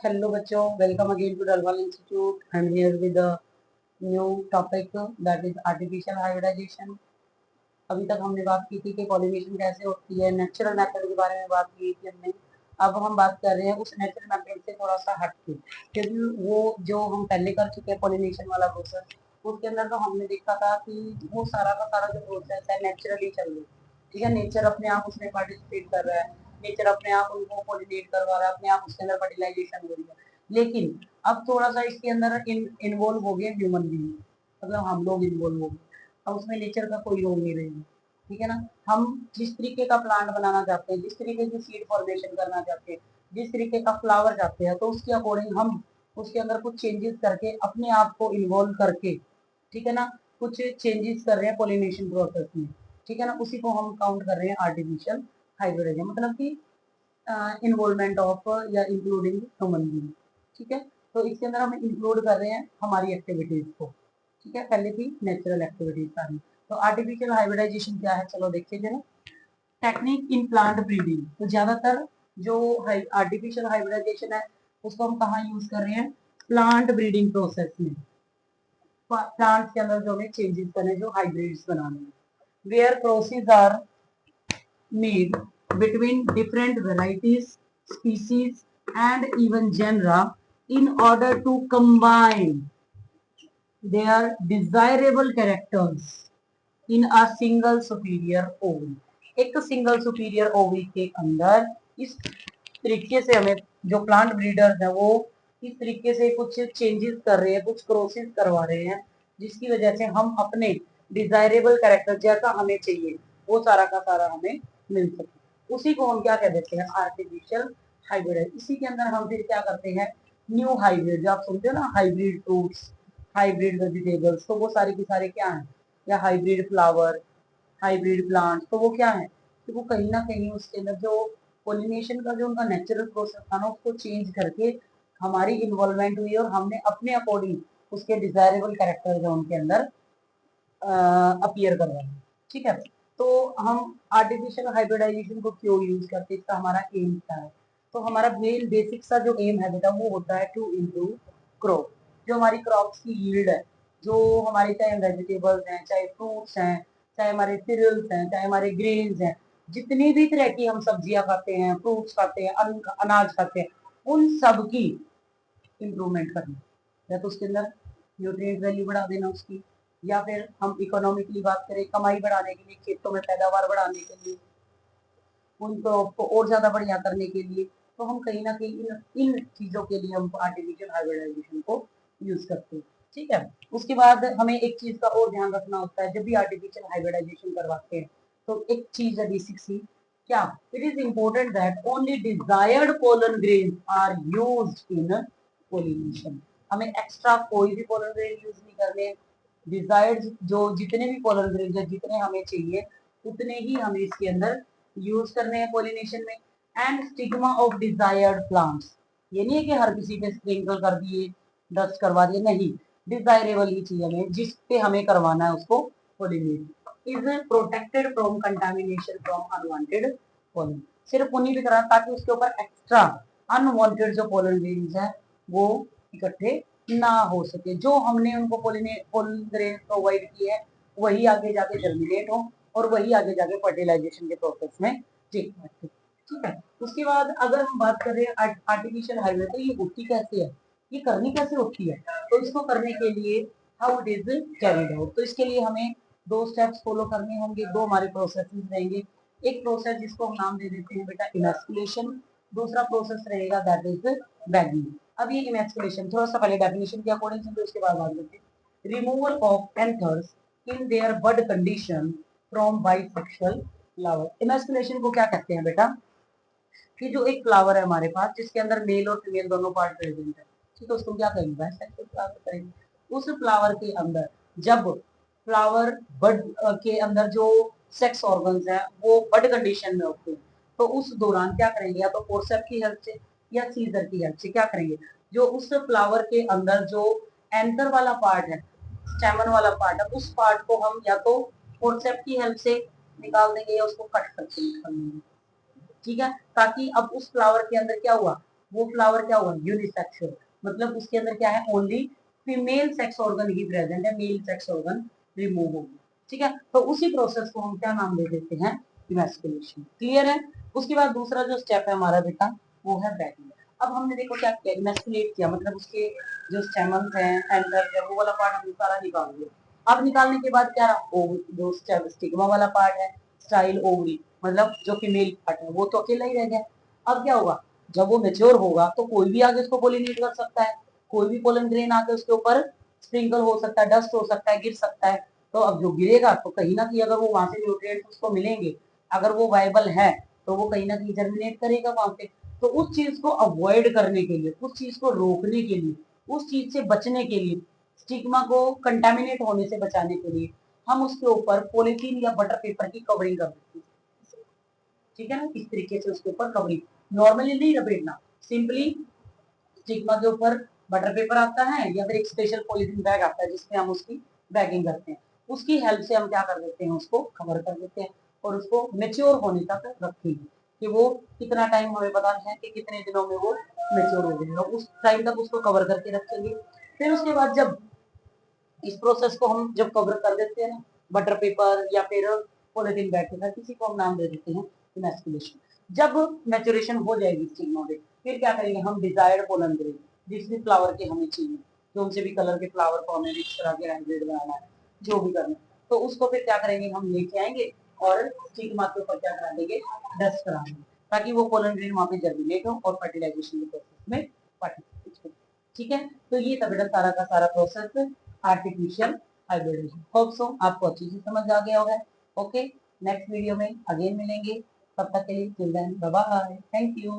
Hello बच्चों, welcome again to Dalwal Institute. I'm here with a new topic that is artificial hybridization. अभी तक हमने बात की थी कि पॉलिनेशन कैसे होती है, नेचुरल मेथड के बारे में बात की थी हमने। अब हम बात कर रहे हैं उस नेचुरल मेथड से थोड़ा सा हट के, क्योंकि वो जो हम पहले कर चुके हैं पॉलिनेशन वाला प्रोसेस, उसके अंदर तो हमने देखा था कि वो सारा का सारा जो प्रोसेस है नेचुरली चल रही है। ठीक है, नेचर अपने आप उसमें पार्टिसिपेट कर रहा है, नेचर अपने आप उनको पॉलिनेट करवा रहा है, अपने आप उसके अंदर फर्टिलाइजेशन हो रही है। लेकिन अब थोड़ा सा इसके अंदर इन्वॉल्व हो गए ह्यूमन बीइंग, मतलब हम लोग इन्वॉल्व हो गए। अब उसमें नेचर का कोई रोल नहीं रहेगा। ठीक है ना, हम जिस तरीके का प्लांट बनाना चाहते हैं, जिस तरीके की सीड फॉर्मेशन करना चाहते हैं, जिस तरीके का फ्लावर चाहते हैं, तो उसके अकॉर्डिंग हम उसके अंदर कुछ चेंजेस करके अपने आप को इन्वॉल्व करके, ठीक है ना, कुछ चेंजेस कर रहे हैं पॉलिनेशन प्रोसेस में। ठीक है ना, उसी को हम काउंट कर रहे हैं आर्टिफिशियल हाइब्रिडाइजेशन, मतलब कि इन्वॉल्वमेंट ऑफ या इंक्लूडिंग ह्यूमन बीइंग। ठीक है, तो इसके अंदर हम इंक्लूड कर रहे हैं हमारी एक्टिविटीज को। ठीक है, पहले थी नेचुरल एक्टिविटीज सारी। तो आर्टिफिशियल हाइब्रिडाइजेशन क्या है, चलो देखिए जरा। टेक्निक इन प्लांट ब्रीडिंग, तो ज्यादातर जो आर्टिफिशियल हाइब्रिडाइजेशन है उसको हम कहाँ यूज कर रहे हैं, प्लांट ब्रीडिंग प्रोसेस में। प्लांट्स के अंदर जो हमें चेंजेस करने, जो हाइब्रिड्स बनाने हैं, where crosses are made between different varieties, species, and even genera in order to combine their desirable characters in a single superior ovary. एक सिंगल सुपीरियर ओवरी के अंदर इस तरीके से हमें जो प्लांट ब्रीडर्स है वो इस तरीके से कुछ चेंजेस कर रहे हैं, कुछ क्रॉसेस करवा रहे हैं, जिसकी वजह से हम अपने डिजायरेबल कैरेक्टर जैसा हमें चाहिए वो सारा का सारा हमें मिल सके। उसी को हम क्या कह देते हैं, आर्टिफिशियल हाइब्रिड। इसी के अंदर हम फिर क्या करते हैं, न्यू हाइब्रिड, जो आप सुनते हो ना, हाइब्रिड फ्रूट्स, हाइब्रिड वेजिटेबल्स, तो वो सारे के सारे क्या है, या हाइब्रिड फ्लावर, हाइब्रिड प्लांट, तो वो क्या है कि वो कहीं ना कहीं उसके अंदर जो पोलिनेशन का जो उनका नेचुरल प्रोसेस था ना उसको चेंज करके हमारी इन्वॉल्वमेंट हुई और हमने अपने अकॉर्डिंग उसके डिजायरेबल कैरेक्टर जो उनके अंदर अपीयर करवाए। ठीक है, तो हम आर्टिफिशियल हाइब्रिडाइजेशन को क्यों यूज करते हैं, इसका हमारा एम क्या है। तो हमारा मेन बेसिक सा जो एम है बेटा वो होता है टू इम्प्रूव क्रॉप, जो हमारी क्रॉप्स की यील्ड है, जो हमारे चाहे वेजिटेबल्स हैं, चाहे फ्रूट्स हैं, चाहे हमारे सीरियल्स हैं, चाहे हमारे ग्रेन्स हैं, जितनी भी तरह की हम सब्जियां खाते हैं, फ्रूट्स खाते हैं, अनाज खाते हैं, उन सब की इम्प्रूवमेंट करना, या तो उसके अंदर न्यूट्रिएंट वैल्यू बढ़ा देना उसकी, या फिर हम इकोनॉमिकली बात करें, कमाई बढ़ाने के लिए, खेतों में पैदावार बढ़ाने के लिए, उनको और ज्यादा बढ़िया करने के लिए, तो हम कहीं ना कहीं इन चीजों के लिए हम आर्टिफिशियल हाइब्रिडाइजेशन को यूज करते हैं। ठीक है, उसके बाद हमें एक चीज का और ध्यान रखना होता है जब भी आर्टिफिशियल हाइब्रिडाइजेशन करवाते हैं, तो एक चीज है बेसिक सी, क्या, it is important that only desired pollen grain are used in pollination. हमें एक्स्ट्रा कोई भी पोलन ग्रेन यूज नहीं करने, डिजायर्ड जो जितने भी पोलन ग्रेन है, जितने हमें चाहिए उतने ही हमें इसके अंदर यूज करने हैं पॉलिनेशन में। And stigma of desired plants, ये नहीं है कि हर किसी पे स्प्रिंकल कर दिए, डस्ट करवा दिए, नहीं, डिजायरेबल ही चाहिए हमें, जिस पे हमें करवाना है उसको pollinate is protected from contamination from unwanted pollen. सिर्फ उन्हीं पे कराना ताकि उसके ऊपर एक्स्ट्रा अनवांटेड जो पोलन ग्रेन्स है वो इकट्ठे ना हो सके, जो हमने उनको पोलन ग्रेन प्रोवाइड किए हैं वही आगे जाके जर्मिनेट हो और वही आगे जाके फर्टिलाइजेशन के प्रोसेस में ठीक है। ठीक है, उसके बाद अगर हम बात करें आर्टिफिशियल हाइब्रिड, तो ये होती कैसे है, ये करनी कैसे होती है, तो इसको करने के लिए how it is carried out, तो इसके लिए हमें दो स्टेप्स फॉलो करने होंगे, दो हमारे प्रोसेसेस रहेंगे। एक प्रोसेस जिसको हम नाम दे देते हैं बेटा इमेस्कुलेशन, दूसरा प्रोसेस रहेगा दैट इज बैगिंग। अब ये इमेस्कुलेशन थोड़ा सा पहले डेफिनेशन के अकॉर्डिंग से, तो उसके बाद बात करते हैं। Removal of anthers in their bud condition from bisexual flower. Emasculation को क्या कहते हैं बेटा, कि जो एक फ्लावर है हमारे पास जिसके अंदर मेल और फीमेल दोनों पार्ट प्रेजेंट है, ठीक है, उसको क्या कहेंगे, बाइसेक्सुअल फ्लावर करेंगे। उस फ्लावर के अंदर जब फ्लावर बड के अंदर जो सेक्स ऑर्गन्स है वो बड कंडीशन में होते हैं, तो उस दौरान क्या करेंगे, या तो फोर्सेप की हेल्प से या सीजर की हेल्प से क्या करेंगे, जो उस फ्लावर के अंदर जो एंथर वाला पार्ट है, स्टेमन वाला पार्ट है, उस पार्ट को हम या तो फोर्सेप की हेल्प से निकाल देंगे या उसको कट करके निकाल देंगे। ठीक है, ताकि अब उस फ्लावर के अंदर क्या हुआ, वो फ्लावर क्या हुआ, यूनिसेक्सुअल, मतलब उसके अंदर क्या है, ओनली फीमेल सेक्स ऑर्गन ही प्रेजेंट है, मेल सेक्स ऑर्गन रिमूव हो गया। ठीक है, तो उसी प्रोसेस को हम क्या नाम दे देते हैं, इमैस्कुलेशन। क्लियर है। उसके बाद दूसरा जो स्टेप है हमारा बेटा, वो है बैगिंग। अब हमने देखो क्या किया, इमैस्कुलेट किया, मतलब उसके जो स्टेमन्स हैं, एंडर है, वो वाला पार्ट हमने सारा निकाल दिया। अब निकालने के बाद क्या रहा, जो स्टिग्मा वाला पार्ट है, स्टाइल ओवरी, मतलब जो फीमेल पार्ट है, वो तो अकेला ही रह गया। अब क्या होगा, जब वो मेच्योर होगा तो कोई भी आगे उसको पोलिनेट कर सकता है, कोई भी पोलन ग्रेन आके उसके ऊपर स्प्रिंकल हो सकता है, डस्ट हो सकता है, गिर सकता है। तो अब जो गिरेगा तो कहीं ना कहीं अगर वो वहां से न्यूट्रिएंट्स उसको मिलेंगे, अगर वो वायबल है तो वो कहीं ना कहीं जर्मिनेट करेगा वहां पे। तो उस चीज को अवॉइड करने के लिए, उस चीज को रोकने के लिए, उस चीज से बचने के लिए, स्टिग्मा को कंटेमिनेट होने से बचाने के लिए हम उसके ऊपर पॉलीथीन या बटर पेपर की कवरिंग कर देते हैं। ठीक है ना, इस तरीके से उसके ऊपर कवरिंग, नॉर्मली नहीं लपेटना, सिंपली स्टिग्मा के ऊपर बटर पेपर आता है या फिर एक स्पेशल पॉलीथीन बैग आता है जिसमें हम उसकी बैगिंग करते हैं, उसकी हेल्प से हम क्या कर देते हैं, उसको कवर कर देते हैं और उसको मेच्योर होने तक रखेंगे कि वो कितना टाइम, हमें पता है कि कितने दिनों में वो मेच्योर हो जाएगा, उस टाइम तक उसको कवर करके रखेंगे। फिर उसके बाद जब इस प्रोसेस को हम जब कवर कर देते हैं ना, बटर पेपर या फिर पॉलिथीन बैग के साथ, किसी को हम नाम दे देते हैं इमैस्कुलेशन। जब मैच्योरेशन हो जाएगी स्टिग्मा में, फिर क्या करेंगे हम, डिजायर्ड पोलन ग्रेन, जिस भी फ्लावर के हमें चाहिए, जो उनसे भी कलर के फ्लावर को हमें मिक्स करा के हाइब्रिड बनाना है, जो भी करना है, तो उसको फिर क्या करेंगे, हम लेके आएंगे और स्टिग्मा के ऊपर क्या करा देंगे, डस्ट करा देंगे, ताकि वो पोलन ग्रेन वहां पे जर्मिनेट हो और फर्टिलाइजेशन के प्रोसेस में पार्टिसिपेट हो। ठीक है, तो ये था बेटा सारा का सारा process artificial hybridization. Hope so आपको अच्छी से समझ आ गया होगा। ओके, नेक्स्ट वीडियो में अगेन मिलेंगे, तब तक के लिए till then bye bye, thank you.